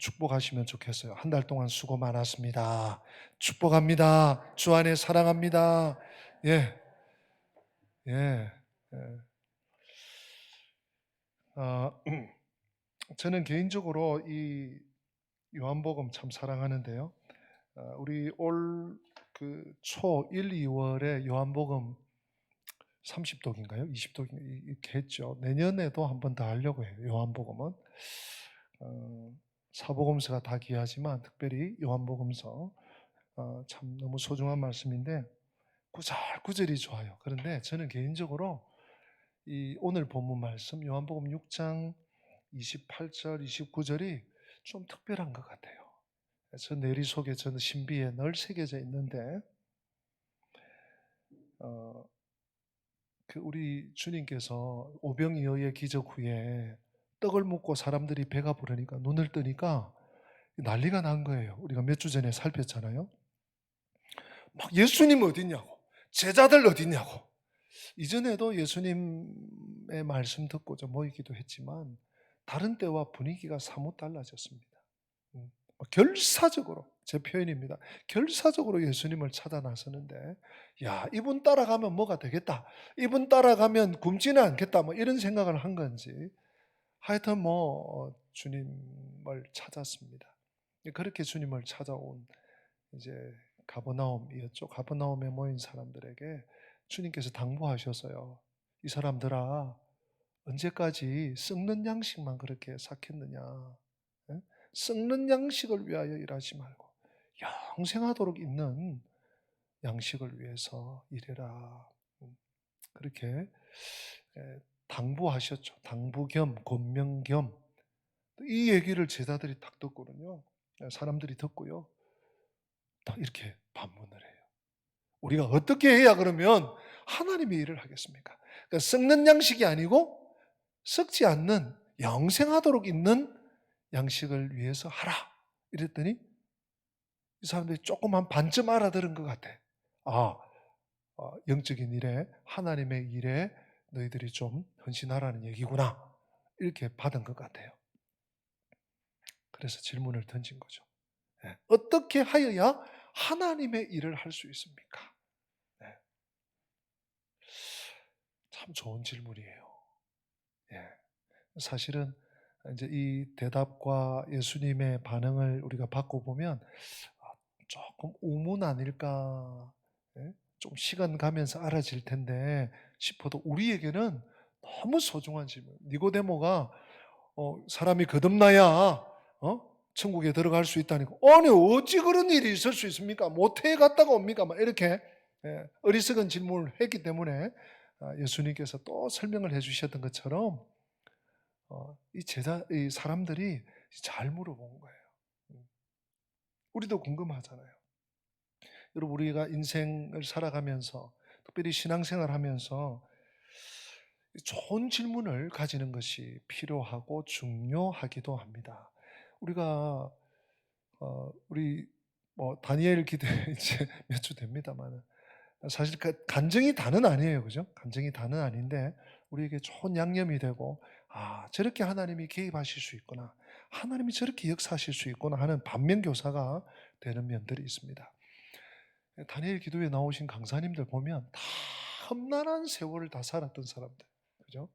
축복하시면 좋겠어요. 한 달 동안 수고 많았습니다. 축복합니다. 주 안에 사랑합니다. 예, 예, 예. 아, 저는 개인적으로 이 요한복음 참 사랑하는데요. 우리 올 그 초 1, 2월에 요한복음 30독인가요? 20독인가 이렇게 했죠. 내년에도 한 번 더 하려고 해요. 요한복음은 사복음서가 다 귀하지만 특별히 요한복음서 참 너무 소중한 말씀인데 구절구절이 좋아요. 그런데 저는 개인적으로 이 오늘 본문 말씀 요한복음 6장 28절, 29절이 좀 특별한 것 같아요. 저 내리 속에 저는 신비에 늘 새겨져 있는데 우리 주님께서 오병이어의 기적 후에 떡을 먹고 사람들이 배가 부르니까 눈을 뜨니까 난리가 난 거예요. 우리가 몇 주 전에 살폈잖아요. 막 예수님 어딨냐고, 제자들 어딨냐고. 이전에도 예수님의 말씀 듣고 좀 모이기도 했지만 다른 때와 분위기가 사뭇 달라졌습니다. 결사적으로, 제 표현입니다. 결사적으로 예수님을 찾아 나서는데, 야, 이분 따라가면 뭐가 되겠다. 이분 따라가면 굶지는 않겠다. 뭐 이런 생각을 한 건지, 하여튼 주님을 찾았습니다. 그렇게 주님을 찾아온 이제 가버나움이었죠. 가버나움에 모인 사람들에게 주님께서 당부하셨어요. 이 사람들아, 언제까지 썩는 양식만 그렇게 삭혔느냐. 예? 썩는 양식을 위하여 일하지 말고 영생하도록 있는 양식을 위해서 일해라. 그렇게 당부하셨죠. 당부 겸 권명 겸 이 얘기를 제자들이 딱 듣거든요. 사람들이 듣고요. 딱 이렇게 반문을 해요. 우리가 어떻게 해야 그러면 하나님의 일을 하겠습니까? 그러니까 썩는 양식이 아니고 썩지 않는 영생하도록 있는 양식을 위해서 하라. 이랬더니 이 사람들이 조금 한 반쯤 알아들은 것 같아. 아, 영적인 일에, 하나님의 일에 너희들이 좀 헌신하라는 얘기구나. 이렇게 받은 것 같아요. 그래서 질문을 던진 거죠. 어떻게 하여야 하나님의 일을 할 수 있습니까? 참 좋은 질문이에요. 사실은 이제 이 대답과 예수님의 반응을 우리가 받고 보면 조금 우문 아닐까, 좀 시간 가면서 알아질 텐데 싶어도 우리에게는 너무 소중한 질문. 니고데모가 사람이 거듭나야 천국에 들어갈 수 있다니까. 아니 어찌 그런 일이 있을 수 있습니까? 모태에 갔다가 옵니까? 막 이렇게 어리석은 질문을 했기 때문에 예수님께서 또 설명을 해주셨던 것처럼 이 사람들이 잘 물어본 거예요. 우리도 궁금하잖아요. 여러분, 우리가 인생을 살아가면서 특별히 신앙생활 하면서 좋은 질문을 가지는 것이 필요하고 중요하기도 합니다. 우리가 우리 다니엘 기도에 이제 몇 주 됩니다만 사실 간증이 다는 아니에요, 그죠? 간증이 다는 아닌데 우리에게 좋은 양념이 되고 저렇게 하나님이 개입하실 수 있구나, 하나님이 저렇게 역사하실 수 있구나 하는 반면교사가 되는 면들이 있습니다. 다니엘 기도에 나오신 강사님들 보면 다 험난한 세월을 다 살았던 사람들, 그죠?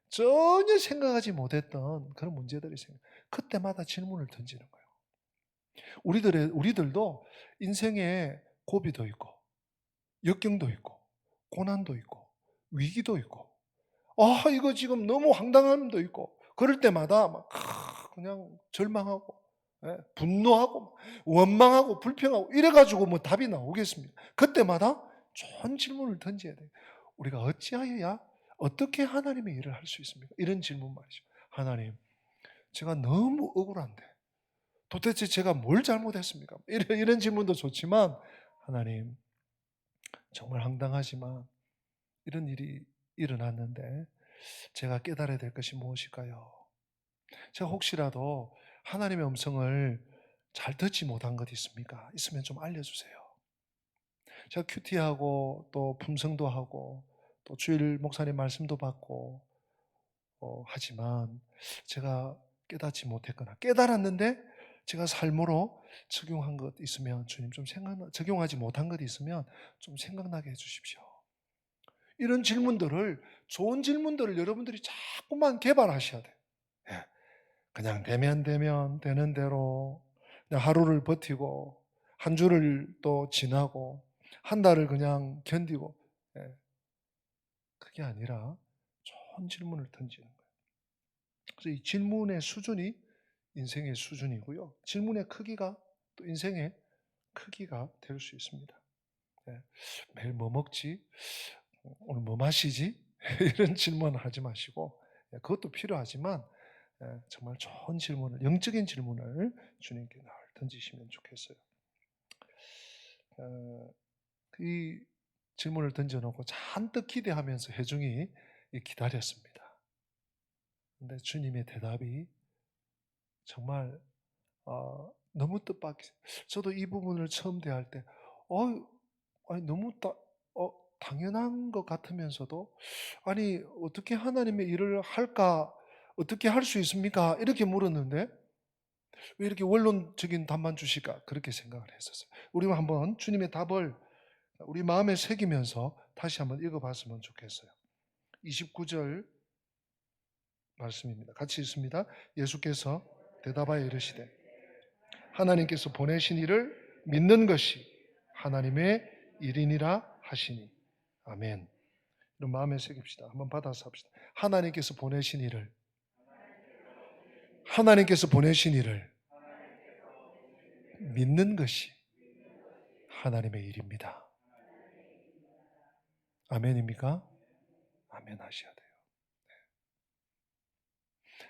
전혀 생각하지 못했던 그런 문제들이 그때마다 질문을 던지는 거예요. 우리들도 인생에 고비도 있고 역경도 있고 고난도 있고 위기도 있고 이거 지금 너무 황당함도 있고 그럴 때마다 막 그냥 절망하고 분노하고 원망하고 불평하고 이래가지고 뭐 답이 나오겠습니까? 그때마다 좋은 질문을 던져야 돼요. 우리가 어찌하여야 어떻게 하나님의 일을 할 수 있습니까? 이런 질문 말이죠. 하나님, 제가 너무 억울한데 도대체 제가 뭘 잘못했습니까? 이런 질문도 좋지만 하나님, 정말 황당하지만 이런 일이 일어났는데 제가 깨달아야 될 것이 무엇일까요? 제가 혹시라도 하나님의 음성을 잘 듣지 못한 것 있습니까? 있으면 좀 알려주세요. 제가 큐티하고 또 품성도 하고 또 주일 목사님 말씀도 받고 하지만 제가 깨닫지 못했거나 깨달았는데 제가 삶으로 적용한 것 있으면 주님 좀 적용하지 못한 것 있으면 좀 생각나게 해주십시오. 이런 질문들을, 좋은 질문들을 여러분들이 자꾸만 개발하셔야 돼요. 예. 그냥 되면 되는 대로 그냥 하루를 버티고 한 주를 또 지나고 한 달을 그냥 견디고, 예. 그게 아니라 좋은 질문을 던지는 거예요. 그래서 이 질문의 수준이 인생의 수준이고요. 질문의 크기가 또 인생의 크기가 될 수 있습니다. 예. 매일 뭐 먹지? 오늘 뭐 마시지? 이런 질문을 하지 마시고, 예, 그것도 필요하지만 정말 좋은 질문을, 영적인 질문을 주님께 늘 던지시면 좋겠어요. 이 질문을 던져놓고 잔뜩 기대하면서 회중이 기다렸습니다. 근데 주님의 대답이 정말 너무 뜻밖이에요. 저도 이 부분을 처음 대할 때 아니 너무 당연한 것 같으면서도, 아니 어떻게 하나님의 일을 할까, 어떻게 할 수 있습니까? 이렇게 물었는데 왜 이렇게 원론적인 답만 주실까? 그렇게 생각을 했었어요. 우리가 한번 주님의 답을 우리 마음에 새기면서 다시 한번 읽어봤으면 좋겠어요. 29절 말씀입니다. 같이 읽습니다. 예수께서 대답하여 이르시되 하나님께서 보내신 이를 믿는 것이 하나님의 일이니라 하시니. 아멘. 이런 마음에 새깁시다. 한번 받아서 합시다. 하나님께서 보내신 이를 믿는 것이 하나님의 일입니다. 아멘입니까? 아멘 하셔야 돼요.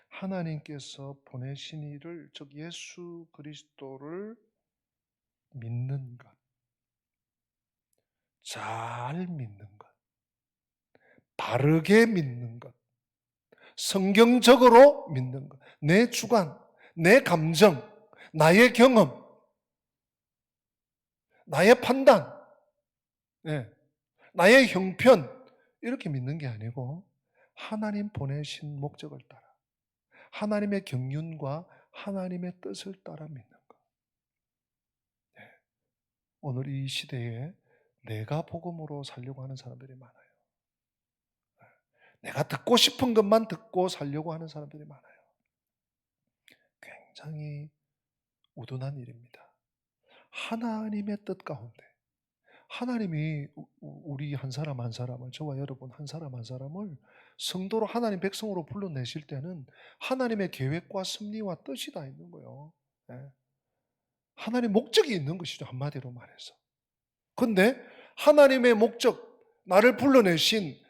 하나님께서 보내신 이를, 즉 예수 그리스도를 믿는 것, 잘 믿는 것, 바르게 믿는 것, 성경적으로 믿는 것, 내 주관, 내 감정, 나의 경험, 나의 판단, 네, 나의 형편, 이렇게 믿는 게 아니고 하나님 보내신 목적을 따라, 하나님의 경륜과 하나님의 뜻을 따라 믿는 것. 네. 오늘 이 시대에 내가 복음으로 살려고 하는 사람들이 많아요. 내가 듣고 싶은 것만 듣고 살려고 하는 사람들이 많아요. 굉장히 우둔한 일입니다. 하나님의 뜻 가운데, 하나님이 우리 한 사람 한 사람을, 저와 여러분 한 사람 한 사람을 성도로, 하나님 백성으로 불러내실 때는 하나님의 계획과 섭리와 뜻이 다 있는 거예요. 하나님 목적이 있는 것이죠, 한마디로 말해서. 그런데 하나님의 목적, 나를 불러내신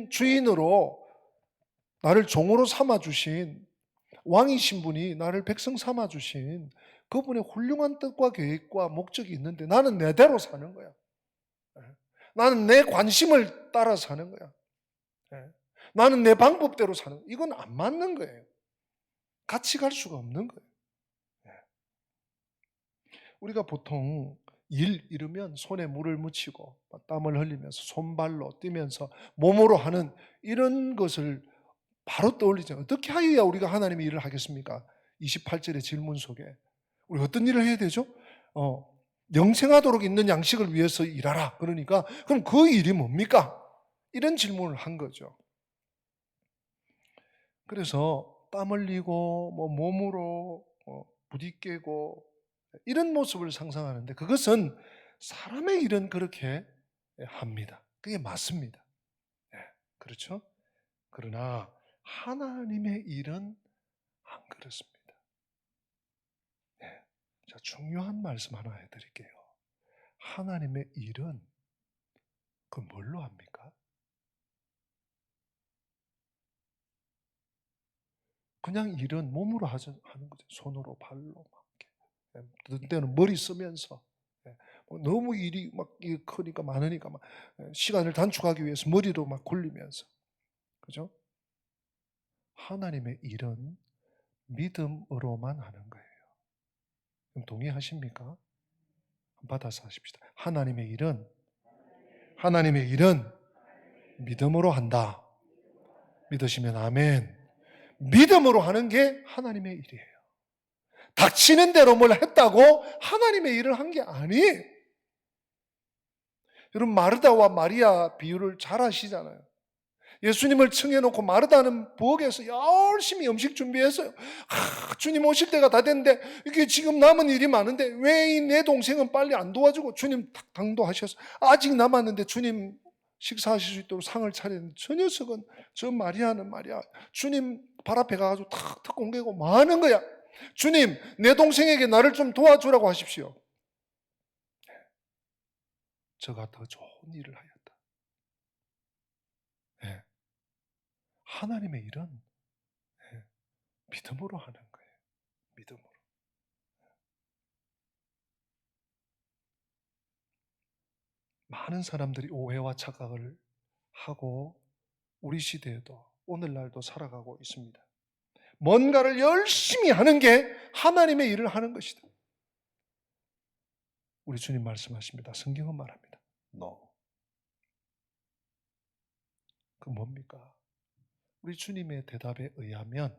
주인으로 나를 종으로 삼아주신 왕이신 분이, 나를 백성 삼아주신 그분의 훌륭한 뜻과 계획과 목적이 있는데 나는 내대로 사는 거야. 나는 내 관심을 따라 사는 거야. 나는 내 방법대로 사는 거야. 이건 안 맞는 거예요. 같이 갈 수가 없는 거예요. 우리가 보통 일 이루면 손에 물을 묻히고 땀을 흘리면서 손발로 뛰면서 몸으로 하는 이런 것을 바로 떠올리죠. 어떻게 하여야 우리가 하나님의 일을 하겠습니까? 28절의 질문 속에 우리 어떤 일을 해야 되죠? 영생하도록 있는 양식을 위해서 일하라. 그러니까 그럼 그 일이 뭡니까? 이런 질문을 한 거죠. 그래서 땀 흘리고 몸으로 부딪히고 이런 모습을 상상하는데, 그것은 사람의 일은 그렇게 합니다. 그게 맞습니다. 그렇죠? 그러나 하나님의 일은 안 그렇습니다. 자, 중요한 말씀 하나 해드릴게요. 하나님의 일은 그 뭘로 합니까? 그냥 일은 몸으로 하는 거죠. 손으로, 발로 막. 어떤 때는 머리 쓰면서, 너무 일이 막 크니까, 많으니까 막 시간을 단축하기 위해서 머리로 막 굴리면서. 그죠? 하나님의 일은 믿음으로만 하는 거예요. 그럼 동의하십니까? 받아서 하십시다. 하나님의 일은 믿음으로 한다. 믿으시면 아멘. 믿음으로 하는 게 하나님의 일이에요. 닥치는 대로 뭘 했다고 하나님의 일을 한 게 아니에요. 여러분, 마르다와 마리아 비유를 잘 아시잖아요. 예수님을 청해놓고 마르다는 부엌에서 열심히 음식 준비했어요. 주님 오실 때가 다 됐는데 이게 지금 남은 일이 많은데 왜 내 동생은 빨리 안 도와주고, 주님 당도하셔서 아직 남았는데 주님 식사하실 수 있도록 상을 차렸는데, 저 녀석은, 저 마리아는 말이야, 주님 발 앞에 가가지고 탁탁 공개고 뭐 하는 거야. 주님, 내 동생에게 나를 좀 도와주라고 하십시오. 저가 더 좋은 일을 하였다. 네. 하나님의 일은 믿음으로 하는 거예요. 믿음으로. 많은 사람들이 오해와 착각을 하고 우리 시대에도 오늘날도 살아가고 있습니다. 뭔가를 열심히 하는 게 하나님의 일을 하는 것이다. 우리 주님 말씀하십니다. 성경은 말합니다. No. 그 뭡니까? 우리 주님의 대답에 의하면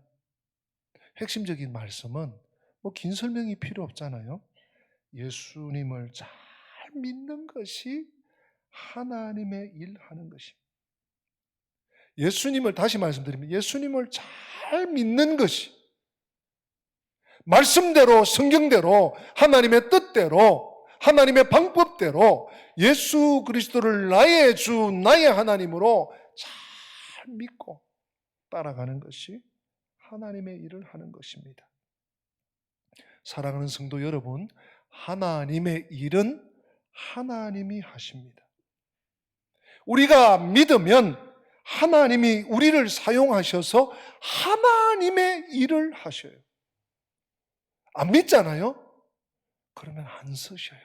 핵심적인 말씀은 뭐 긴 설명이 필요 없잖아요. 예수님을 잘 믿는 것이 하나님의 일하는 것입니다. 예수님을, 다시 말씀드리면 예수님을 잘 믿는 것이, 말씀대로, 성경대로, 하나님의 뜻대로, 하나님의 방법대로 예수 그리스도를 나의 주, 나의 하나님으로 잘 믿고 따라가는 것이 하나님의 일을 하는 것입니다. 사랑하는 성도 여러분, 하나님의 일은 하나님이 하십니다. 우리가 믿으면 하나님이 우리를 사용하셔서 하나님의 일을 하셔요. 안 믿잖아요? 그러면 안 쓰셔요.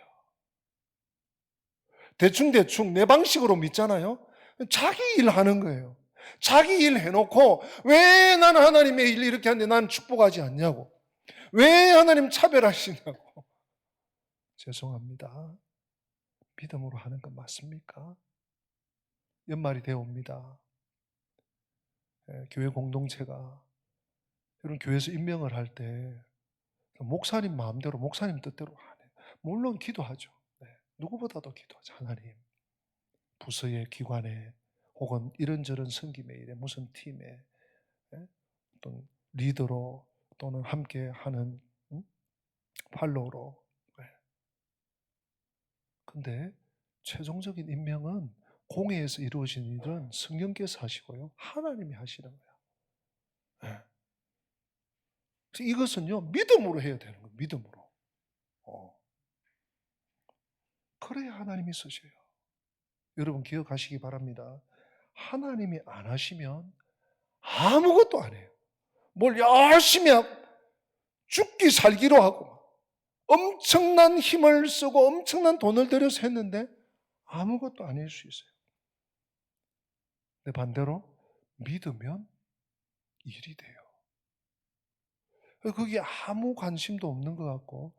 대충 내 방식으로 믿잖아요? 자기 일 하는 거예요. 자기 일 해놓고 왜 나는 하나님의 일 이렇게 하는데 나는 축복하지 않냐고. 왜 하나님 차별하시냐고. 죄송합니다. 믿음으로 하는 건 맞습니까? 연말이 되어 옵니다. 교회 공동체가, 여러분, 교회에서 임명을 할 때 목사님 마음대로, 목사님 뜻대로 안 해요. 물론 기도하죠. 누구보다도 기도하죠. 하나님, 부서의 기관에 혹은 이런저런 섬김의 일에, 무슨 팀에 어떤 리더로 또는 함께 하는 팔로우로. 근데 최종적인 임명은 공회에서 이루어진 일은 성령께서 하시고요, 하나님이 하시는 거예요. 이것은요, 믿음으로 해야 되는 거예요. 믿음으로. 그래야 하나님이 쓰셔요. 여러분 기억하시기 바랍니다. 하나님이 안 하시면 아무것도 안 해요. 뭘 열심히 하고 죽기 살기로 하고 엄청난 힘을 쓰고 엄청난 돈을 들여서 했는데 아무것도 아닐 수 있어요. 근데 반대로 믿으면 일이 돼요. 거기에 아무 관심도 없는 것 같고,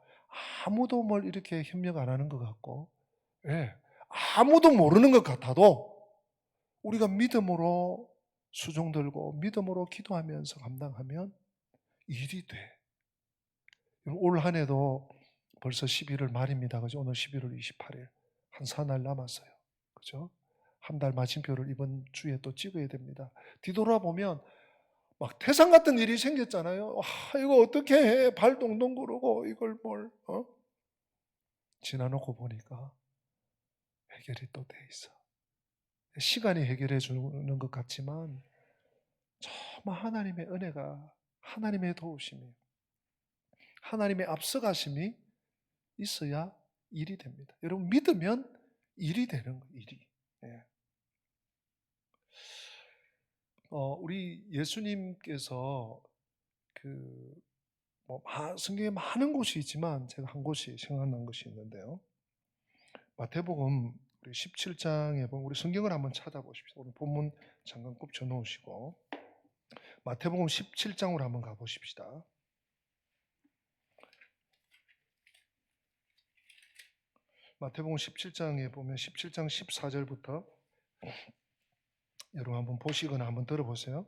아무도 뭘 이렇게 협력 안 하는 것 같고, 아무도 모르는 것 같아도 우리가 믿음으로 수종 들고 믿음으로 기도하면서 감당하면 일이 돼. 올 한 해도 벌써 11월 말입니다. 그죠? 오늘 11월 28일. 한 사날 남았어요. 그죠? 한 달 마침표를 이번 주에 또 찍어야 됩니다. 뒤돌아보면 막 태산 같은 일이 생겼잖아요. 이거 어떻게 해? 발 동동 구르고 이걸 지나놓고 보니까 해결이 또 돼 있어. 시간이 해결해 주는 것 같지만 정말 하나님의 은혜가, 하나님의 도우심이, 하나님의 앞서가심이 있어야 일이 됩니다. 여러분, 믿으면 일이 되는 거예요. 일이. 우리 예수님께서 성경에 많은 곳이 있지만 제가 한 곳이 생각난 것이 있는데요. 마태복음 17장에 보면, 우리 성경을 한번 찾아보십시오. 우리 본문 잠깐 꼽쳐 놓으시고 마태복음 17장으로 한번 가보십시다. 마태복음 17장에 보면 17장 14절부터 여러분 한번 보시거나 한번 들어보세요.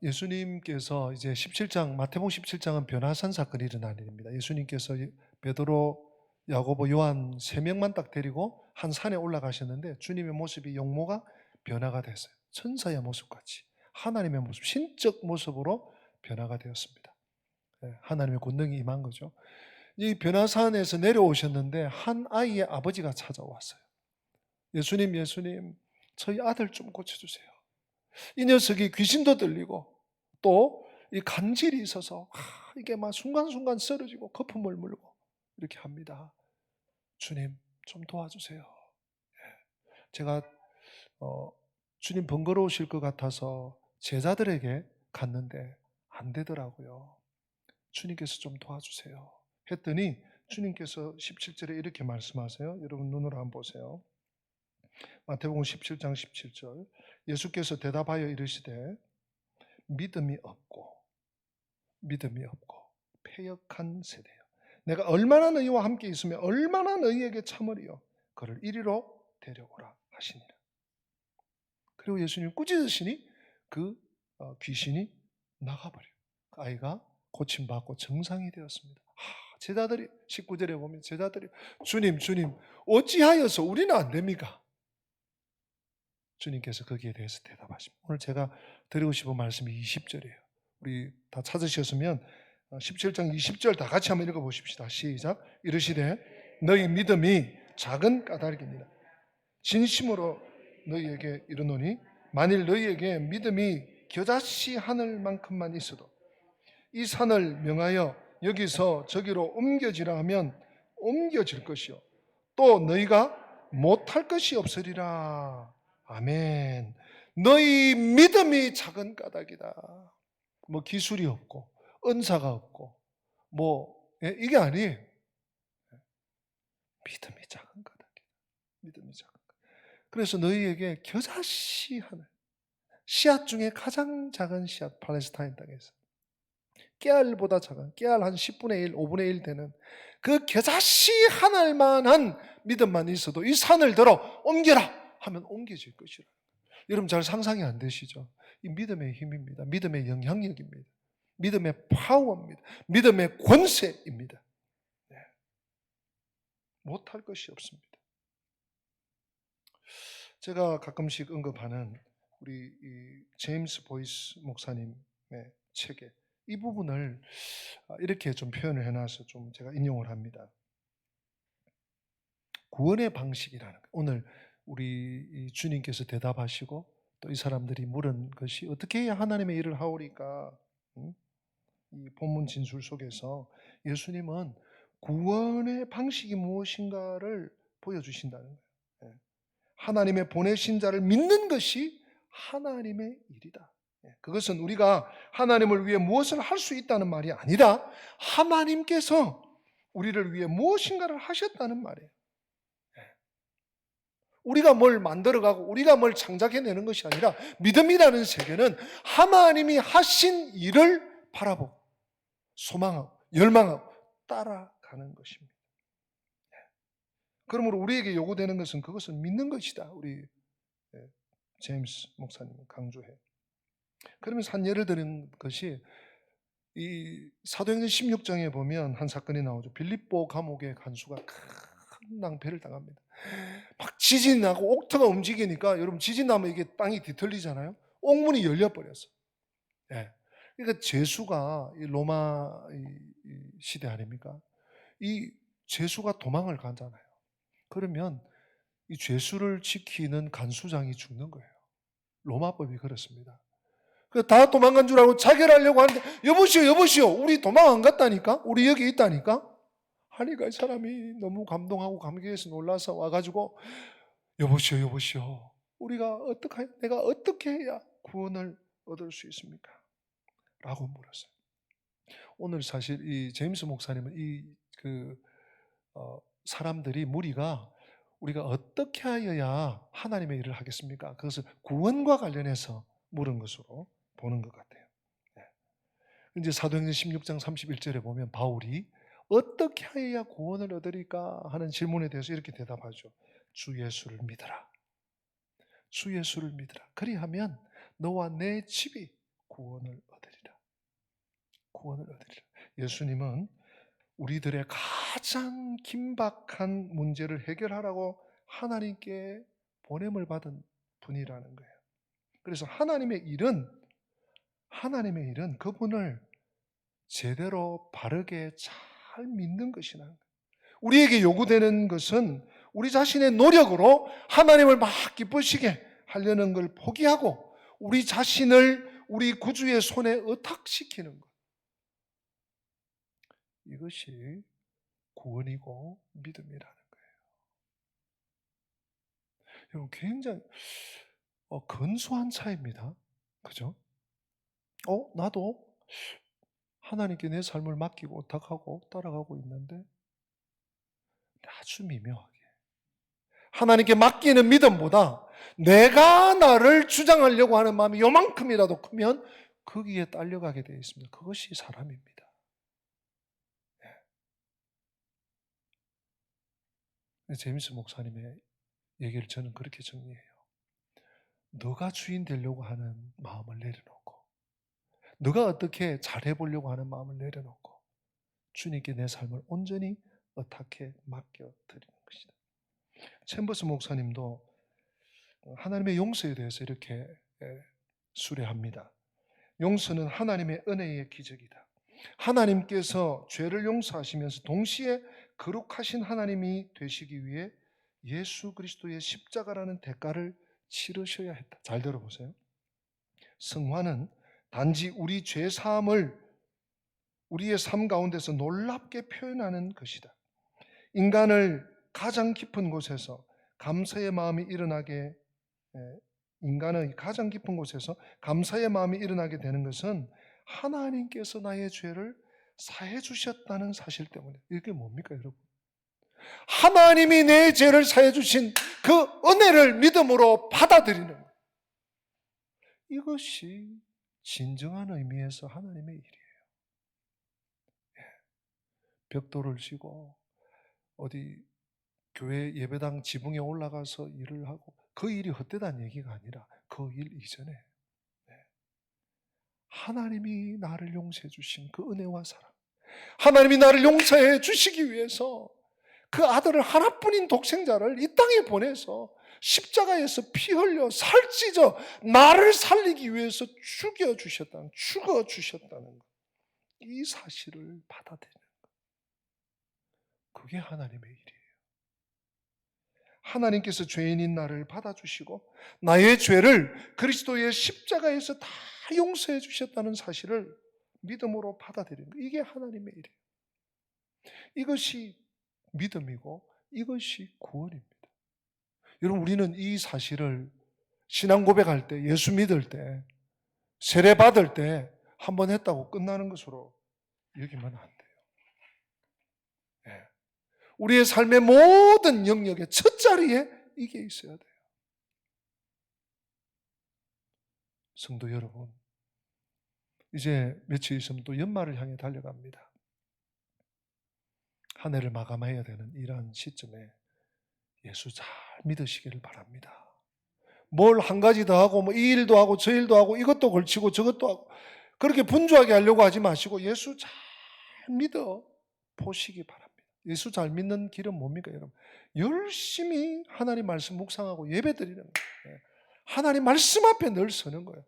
예수님께서 이제 17장, 마태복음 17장은 변화산 사건이 일어난 일입니다. 예수님께서 베드로, 야고보, 요한 3명만 딱 데리고 한 산에 올라가셨는데 주님의 모습이 용모가 변화가 됐어요. 천사의 모습같이 하나님의 모습, 신적 모습으로 변화가 되었습니다. 하나님의 권능이 임한 거죠. 이 변화산에서 내려오셨는데 한 아이의 아버지가 찾아왔어요. 예수님, 저희 아들 좀 고쳐주세요. 이 녀석이 귀신도 들리고 또 이 간질이 있어서 이게 막 순간순간 쓰러지고 거품을 물고 이렇게 합니다. 주님 좀 도와주세요. 제가 주님 번거로우실 것 같아서 제자들에게 갔는데 안 되더라고요. 주님께서 좀 도와주세요. 했더니 주님께서 17절에 이렇게 말씀하세요. 여러분 눈으로 한번 보세요. 마태복음 17장 17절. 예수께서 대답하여 이르시되 믿음이 없고 패역한 세대요. 내가 얼마나 너희와 함께 있으며 얼마나 너희에게 참으리요. 그를 이리로 데려오라 하시니라. 그리고 예수님 꾸짖으시니 그 귀신이 나가버려요. 그 아이가 고침받고 정상이 되었습니다. 제자들이 19절에 보면 제자들이 주님 어찌하여서 우리는 안 됩니까? 주님께서 거기에 대해서 대답하십니다. 오늘 제가 드리고 싶은 말씀이 20절이에요. 우리 다 찾으셨으면 17장 20절 다 같이 한번 읽어보십시다. 시작. 이르시되 너희 믿음이 작은 까닭이니라. 진심으로 너희에게 이르노니 만일 너희에게 믿음이 겨자씨 하늘만큼만 있어도 이 산을 명하여 여기서 저기로 옮겨지라 하면 옮겨질 것이요 또 너희가 못할 것이 없으리라. 아멘. 너희 믿음이 작은 까닭이다. 뭐 기술이 없고 은사가 없고 이게 아니에요. 믿음이 작은 까닭이다. 믿음이 작은 까닭. 그래서 너희에게 겨자씨 하늘, 씨앗 중에 가장 작은 씨앗, 팔레스타인 땅에서 깨알보다 작은, 깨알 한 10분의 1, 5분의 1 되는 그 겨자씨 하늘만한 믿음만 있어도 이 산을 들어 옮겨라 하면 옮겨질 것이라. 여러분 잘 상상이 안 되시죠? 이 믿음의 힘입니다. 믿음의 영향력입니다. 믿음의 파워입니다. 믿음의 권세입니다. 네. 못할 것이 없습니다. 제가 가끔씩 언급하는 우리 이 제임스 보이스 목사님의 책에 이 부분을 이렇게 좀 표현을 해놔서 좀 제가 인용을 합니다. 구원의 방식이라는 거. 오늘 우리 주님께서 대답하시고 또 이 사람들이 물은 것이 어떻게 해야 하나님의 일을 하오리까? 이 본문 진술 속에서 예수님은 구원의 방식이 무엇인가를 보여주신다는 거예요. 하나님의 보내신 자를 믿는 것이 하나님의 일이다. 그것은 우리가 하나님을 위해 무엇을 할 수 있다는 말이 아니라 하나님께서 우리를 위해 무엇인가를 하셨다는 말이에요. 우리가 뭘 만들어가고 우리가 뭘 창작해내는 것이 아니라 믿음이라는 세계는 하나님이 하신 일을 바라보고 소망하고 열망하고 따라가는 것입니다. 그러므로 우리에게 요구되는 것은 그것을 믿는 것이다. 우리 제임스 목사님은 강조해요. 그러면서 한 예를 드는 것이 이 사도행전 16장에 보면 한 사건이 나오죠. 빌립보 감옥의 간수가 큰 낭패를 당합니다. 막 지진이 나고 옥토가 움직이니까 여러분 지진 나면 이게 땅이 뒤틀리잖아요. 옥문이 열려버렸어. 예. 그러니까 제수가 이 로마 시대 아닙니까? 이 제수가 도망을 가잖아요. 그러면 이 죄수를 지키는 간수장이 죽는 거예요. 로마법이 그렇습니다. 다 도망간 줄 알고 자결하려고 하는데 여보시오 우리 도망 안 갔다니까? 우리 여기 있다니까? 하니까 이 사람이 너무 감동하고 감격해서 놀라서 와가지고 여보시오 내가 어떻게 해야 구원을 얻을 수 있습니까? 라고 물었어요. 오늘 사실 이 제임스 목사님은 사람들이 무리가 우리가 어떻게 하여야 하나님의 일을 하겠습니까? 그것을 구원과 관련해서 물은 것으로 보는 것 같아요. 이제 사도행전 16장 31절에 보면 바울이 어떻게 하여야 구원을 얻으리까 하는 질문에 대해서 이렇게 대답하죠. 주 예수를 믿어라. 주 예수를 믿어라. 그리하면 너와 내 집이 구원을 얻으리라. 구원을 얻으리라. 예수님은 우리들의 가장 긴박한 문제를 해결하라고 하나님께 보냄을 받은 분이라는 거예요. 그래서 하나님의 일은 그분을 제대로 바르게 잘 믿는 것이라는 거예요. 우리에게 요구되는 것은 우리 자신의 노력으로 하나님을 막 기쁘시게 하려는 걸 포기하고 우리 자신을 우리 구주의 손에 의탁시키는 것. 이것이 구원이고 믿음이라는 거예요. 여러분, 굉장히 근소한 차이입니다. 그죠? 나도 하나님께 내 삶을 맡기고 의탁하고 따라가고 있는데 아주 미묘하게 하나님께 맡기는 믿음보다 내가 나를 주장하려고 하는 마음이 요만큼이라도 크면 거기에 딸려가게 되어 있습니다. 그것이 사람입니다. 제임스 목사님의 얘기를 저는 그렇게 정리해요. 너가 주인 되려고 하는 마음을 내려놓고 너가 어떻게 잘해보려고 하는 마음을 내려놓고 주님께 내 삶을 온전히 의탁해 맡겨드리는 것이다. 챔버스 목사님도 하나님의 용서에 대해서 이렇게 수례합니다. 용서는 하나님의 은혜의 기적이다. 하나님께서 죄를 용서하시면서 동시에 거룩하신 하나님이 되시기 위해 예수 그리스도의 십자가라는 대가를 치르셔야 했다. 잘 들어보세요. 성화는 단지 우리 죄 사함을 우리의 삶 가운데서 놀랍게 표현하는 것이다. 인간의 가장 깊은 곳에서 감사의 마음이 일어나게 되는 것은 하나님께서 나의 죄를 사해 주셨다는 사실 때문에. 이게 뭡니까, 여러분? 하나님이 내 죄를 사해 주신 그 은혜를 믿음으로 받아들이는 것. 이것이 진정한 의미에서 하나님의 일이에요. 벽돌을 지고 어디 교회 예배당 지붕에 올라가서 일을 하고 그 일이 헛되다는 얘기가 아니라 그 일 이전에 하나님이 나를 용서해 주신 그 은혜와 사랑, 하나님이 나를 용서해 주시기 위해서 그 아들을 하나뿐인 독생자를 이 땅에 보내서 십자가에서 피 흘려 살찌져 나를 살리기 위해서 죽어주셨다는 것, 이 사실을 받아들이는 것, 그게 하나님의 일이에요. 하나님께서 죄인인 나를 받아주시고 나의 죄를 그리스도의 십자가에서 다 용서해 주셨다는 사실을 믿음으로 받아들이는 것, 이게 하나님의 일이에요. 이것이 믿음이고 이것이 구원입니다. 여러분, 우리는 이 사실을 신앙 고백할 때, 예수 믿을 때, 세례 받을 때 한 번 했다고 끝나는 것으로 여기면 안 돼요. 네. 우리의 삶의 모든 영역의 첫 자리에 이게 있어야 돼요. 성도 여러분, 이제 며칠 있으면 또 연말을 향해 달려갑니다. 한 해를 마감해야 되는 이러한 시점에 예수 잘 믿으시기를 바랍니다. 뭘 한 가지 더 하고 이 일도 하고 저 일도 하고 이것도 걸치고 저것도 하고 그렇게 분주하게 하려고 하지 마시고 예수 잘 믿어 보시기 바랍니다. 예수 잘 믿는 길은 뭡니까, 여러분? 열심히 하나님 말씀 묵상하고 예배 드리는 거예요. 하나님 말씀 앞에 늘 서는 거예요.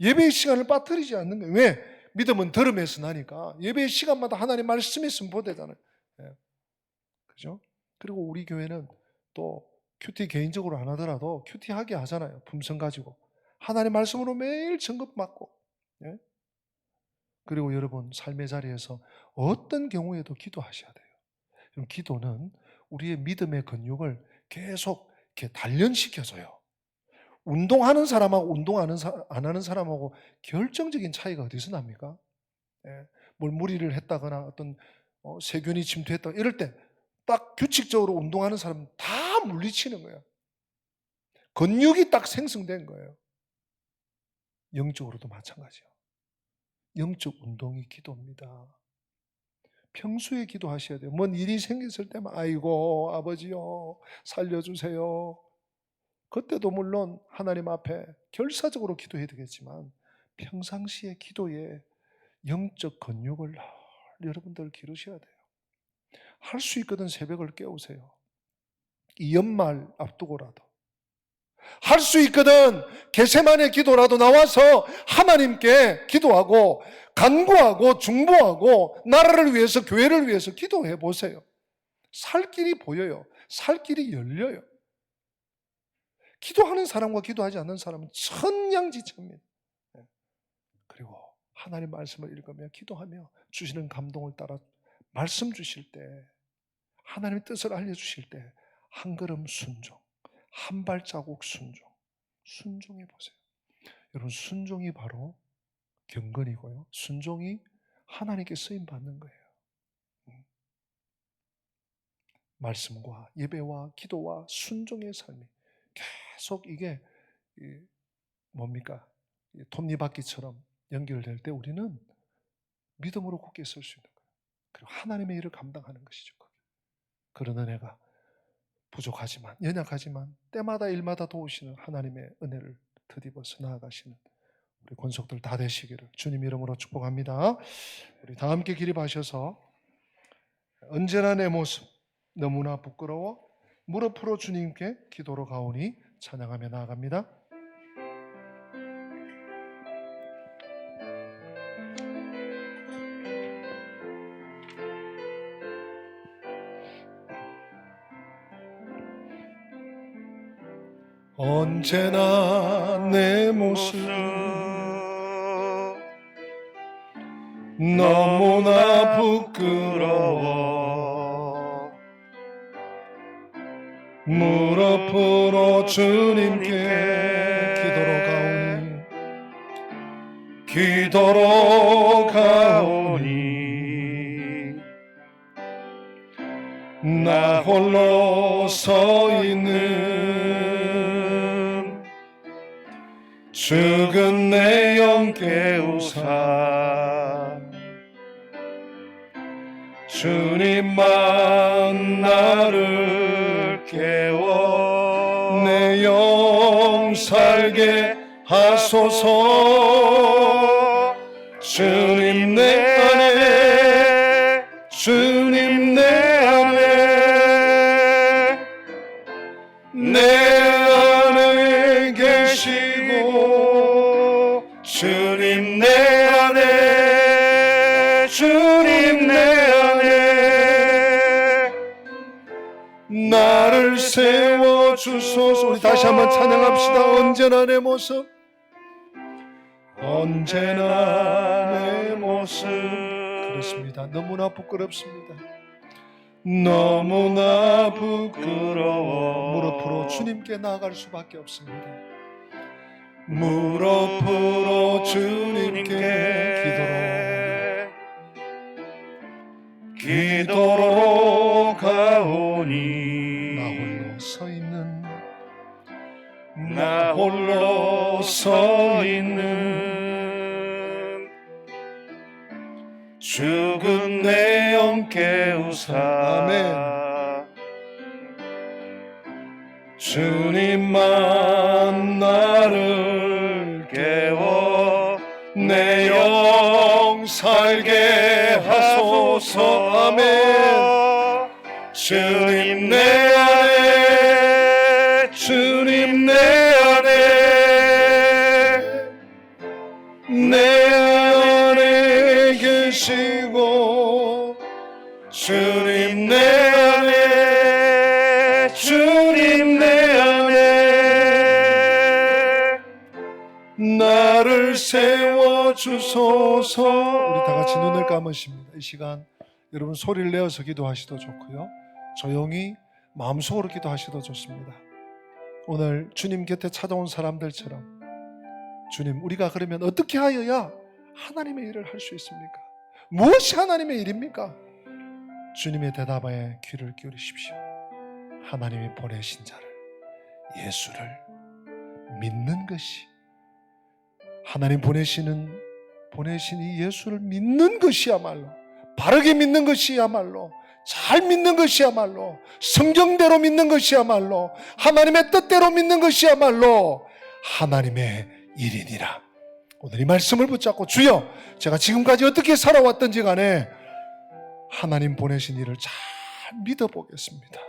예배의 시간을 빠뜨리지 않는 거예요. 왜? 믿음은 들음에서 나니까 예배의 시간마다 하나님 말씀이 있으면 보대잖아요. 그죠? 그리고 우리 교회는 또 큐티 개인적으로 안 하더라도 큐티 하게 하잖아요. 품성 가지고 하나님 말씀으로 매일 증거 받고. 그리고 여러분, 삶의 자리에서 어떤 경우에도 기도하셔야 돼요. 기도는 우리의 믿음의 근육을 계속 이렇게 단련시켜줘요. 운동하는 사람하고 안 하는 사람하고 결정적인 차이가 어디서 납니까? 뭘 무리를 했다거나 어떤 세균이 침투했다 이럴 때 딱 규칙적으로 운동하는 사람은 다 물리치는 거예요. 근육이 딱 생성된 거예요. 영적으로도 마찬가지예요. 영적 운동이 기도입니다. 평소에 기도하셔야 돼요. 뭔 일이 생겼을 때만 아이고 아버지요 살려주세요. 그때도 물론 하나님 앞에 결사적으로 기도해야 되겠지만 평상시에 기도에 영적 근육을 여러분들 기르셔야 돼요. 할 수 있거든 새벽을 깨우세요. 이 연말 앞두고라도. 할 수 있거든 겟세마네 기도라도 나와서 하나님께 기도하고 간구하고 중보하고 나라를 위해서 교회를 위해서 기도해 보세요. 살 길이 보여요. 살 길이 열려요. 기도하는 사람과 기도하지 않는 사람은 천양지차입니다. 그리고 하나님 말씀을 읽으며 기도하며 주시는 감동을 따라 말씀 주실 때, 하나님의 뜻을 알려주실 때 한 걸음 순종, 한 발자국 순종, 순종해 보세요. 여러분, 순종이 바로 경건이고요, 순종이 하나님께 쓰임 받는 거예요. 말씀과 예배와 기도와 순종의 삶이 계속 이게 뭡니까? 톱니바퀴처럼 연결될 때 우리는 믿음으로 굳게 설 수 있는 거예요. 그리고 하나님의 일을 감당하는 것이죠. 그런 은혜가 부족하지만, 연약하지만 때마다 일마다 도우시는 하나님의 은혜를 드디어서 나아가시는 우리 권속들 다 되시기를 주님 이름으로 축복합니다. 우리 다 함께 기립하셔서 언제나 내 모습 너무나 부끄러워 무릎으로 주님께 기도로 가오니 찬양하며 나아갑니다. 언제나 내 모습 너무나 부끄러워 무릎으로 주님께 기도로 가오니 나 홀로 서 있는 죽은 내 영 깨우사 주님만 나를 깨워 내 영 살게 하소서. 주님 내 안에 주님 내 안에 내 안에 계시고 주님 내 안에 주님 내 안에 나를 세워주소서. 우리 다시 한번 찬양합시다. 언제나 내 모습 언제나 내 모습. 그렇습니다. 너무나 부끄럽습니다. 너무나 부끄러워 무릎으로 주님께 나아갈 수밖에 없습니다. 무릎으로 주님께 기도로 가오니 나 홀로 서 있는 죽은 내 영 깨우사 아멘. 주님만 나를 깨워 내 영 살게 하소서 아멘. 주님 내 안에 주님 내 안에 계시고 주님 내 안에 주님 내 안에 나를 세워주소서. 우리 다 같이 눈을 감으십니다. 이 시간 여러분 소리를 내어서 기도하시도 좋고요, 조용히 마음속으로 기도하시도 좋습니다. 오늘 주님 곁에 찾아온 사람들처럼 주님, 우리가 그러면 어떻게 하여야 하나님의 일을 할 수 있습니까? 무엇이 하나님의 일입니까? 주님의 대답에 귀를 기울이십시오. 하나님이 보내신 자를, 예수를 믿는 것이, 하나님 보내신 이 예수를 믿는 것이야말로, 바르게 믿는 것이야말로, 잘 믿는 것이야말로, 성경대로 믿는 것이야말로, 하나님의 뜻대로 믿는 것이야말로 하나님의 일이니라. 오늘 이 말씀을 붙잡고 주여, 제가 지금까지 어떻게 살아왔던지 간에 하나님 보내신 일을 잘 믿어보겠습니다.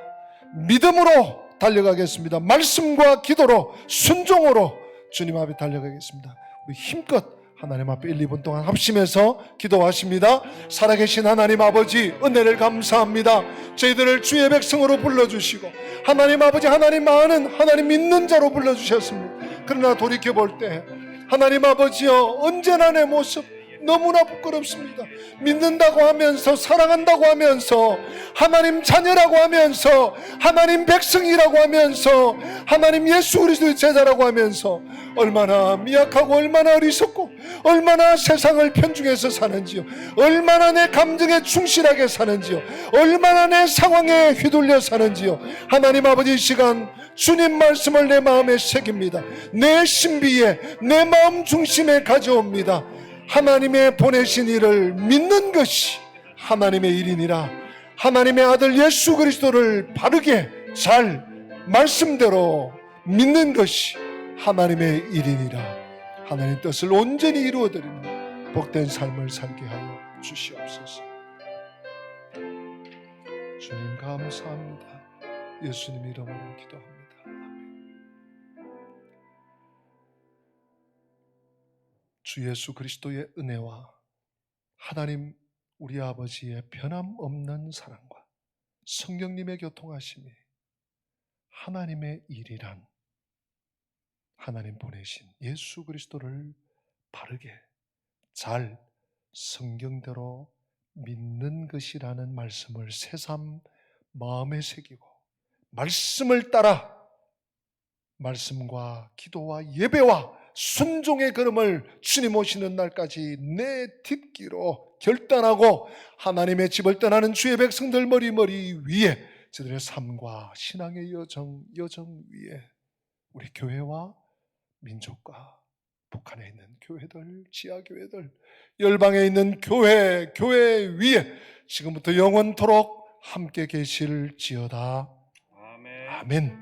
믿음으로 달려가겠습니다. 말씀과 기도로 순종으로 주님 앞에 달려가겠습니다. 우리 힘껏 하나님 앞에 1, 2분 동안 합심해서 기도하십니다. 살아계신 하나님 아버지, 은혜를 감사합니다. 저희들을 주의 백성으로 불러주시고 하나님 아버지, 하나님 많은 하나님 믿는 자로 불러주셨습니다. 그러나 돌이켜볼 때 하나님 아버지여, 언제나 내 모습 너무나 부끄럽습니다. 믿는다고 하면서, 사랑한다고 하면서, 하나님 자녀라고 하면서, 하나님 백성이라고 하면서, 하나님 예수 그리스도의 제자라고 하면서 얼마나 미약하고 얼마나 어리석고 얼마나 세상을 편중해서 사는지요, 얼마나 내 감정에 충실하게 사는지요, 얼마나 내 상황에 휘둘려 사는지요. 하나님 아버지, 이 시간 주님 말씀을 내 마음에 새깁니다. 내 신비에, 내 마음 중심에 가져옵니다. 하나님의 보내신 일을 믿는 것이 하나님의 일이니라. 하나님의 아들 예수 그리스도를 바르게 잘 말씀대로 믿는 것이 하나님의 일이니라. 하나님 뜻을 온전히 이루어드리는 복된 삶을 살게 하여 주시옵소서. 주님 감사합니다. 예수님 이름으로 기도합니다. 주 예수 그리스도의 은혜와 하나님 우리 아버지의 변함없는 사랑과 성령님의 교통하심이 하나님의 일이란 하나님 보내신 예수 그리스도를 바르게 잘 성경대로 믿는 것이라는 말씀을 새삼 마음에 새기고 말씀을 따라 말씀과 기도와 예배와 순종의 걸음을 주님 오시는 날까지 내딛기로 결단하고 하나님의 집을 떠나는 주의 백성들 머리 위에 저들의 삶과 신앙의 여정 위에 우리 교회와 민족과 북한에 있는 교회들, 지하교회들, 열방에 있는 교회 위에 지금부터 영원토록 함께 계실지어다. 아멘.